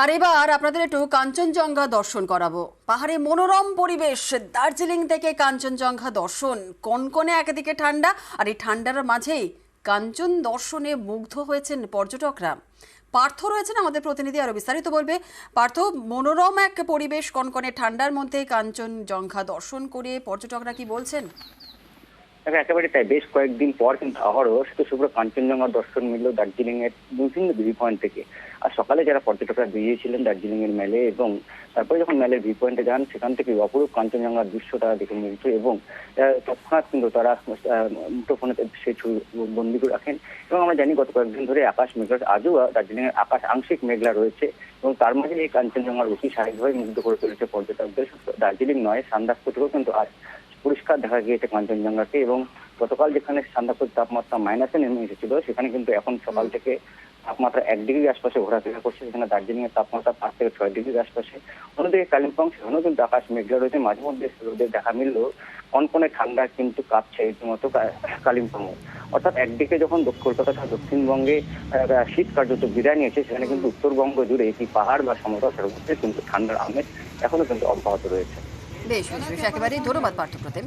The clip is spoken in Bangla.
আর এবার আপনাদের একটু কাঞ্চনজঙ্ঘা দর্শন করাবো। পাহাড়ে মনোরম পরিবেশ, দার্জিলিং থেকে কাঞ্চনজঙ্ঘা দর্শন, কনকনে একদিকে ঠান্ডা, আর এই ঠান্ডার মাঝেই কাঞ্চন দর্শনে মুগ্ধ হয়েছেন পর্যটকরা। পার্থ রয়েছেন আমাদের প্রতিনিধি, আরো বিস্তারিত বলবে। পার্থ, মনোরম এক পরিবেশ, কনকনে ঠান্ডার মধ্যে কাঞ্চনজঙ্ঘা দর্শন করে পর্যটকরা কি বলছেন? একেবারে তাই। বেশ কয়েকদিন পর কিন্তু আবারও শুভ্র কাঞ্চনজঙ্ঘা দর্শন মিলল দার্জিলিং এর বিভিন্ন ভিউ পয়েন্ট থেকে। আর সকালে যারা পর্যটকরা বেরিয়েছিলেন দার্জিলিং এর মেলে, এবং তারপরে যখন মেলের ভিউ পয়েন্টে যান, সেখান থেকে অপরূপ কাঞ্চনজঙ্ঘার দৃশ্য তারা দেখে নিয়েছে, এবং তৎক্ষণাৎ কিন্তু তারা মুঠোফোনে সেই ছবি বন্দি করে রাখেন। এবং আমরা জানি গত কয়েকদিন ধরে আকাশ মেঘলা, আজও দার্জিলিং এর আকাশ আংশিক মেঘলা রয়েছে, এবং তার মাঝে এই কাঞ্চনজঙ্ঘার অতি স্বাভাবিকভাবে মুগ্ধ করে তুলেছে পর্যটকদের। দার্জিলিং নয়, সান্দাকফু থেকেও কিন্তু আজ পরিষ্কার দেখা গিয়েছে কাঞ্চনজঙ্ঘাকে। এবং গতকাল যেখানে সান্দাকফুর তাপমাত্রা মাইনাসে নেমে এসেছিল, সেখানে কিন্তু এখন সকাল থেকে তাপমাত্রা 1 ডিগ্রির আশপাশে ঘোরাফেরা করছে, সেখানে দার্জিলিং এর তাপমাত্রা 5 থেকে 6 ডিগ্রির আশপাশে। অন্যদিকে কালিম্পং, সেখানেও কিন্তু আকাশ মেঘলা রয়েছে, মাঝে মধ্যে রোদের দেখা মিললেও কনকনে ঠান্ডা কিন্তু কাঁপছে রীতিমতো কালিম্পং। অর্থাৎ একদিকে যখন কলকাতা সহ দক্ষিণবঙ্গে শীত কার্যত বিদায় নিয়েছে, সেখানে কিন্তু উত্তরবঙ্গ জুড়ে একটি পাহাড় বা সমতল সড়ক কিন্তু ঠান্ডার আমেজ এখনো কিন্তু অব্যাহত রয়েছে। বেশ বেশ বেশ, একেবারেই ধন্যবাদ পার্থ প্রতিম।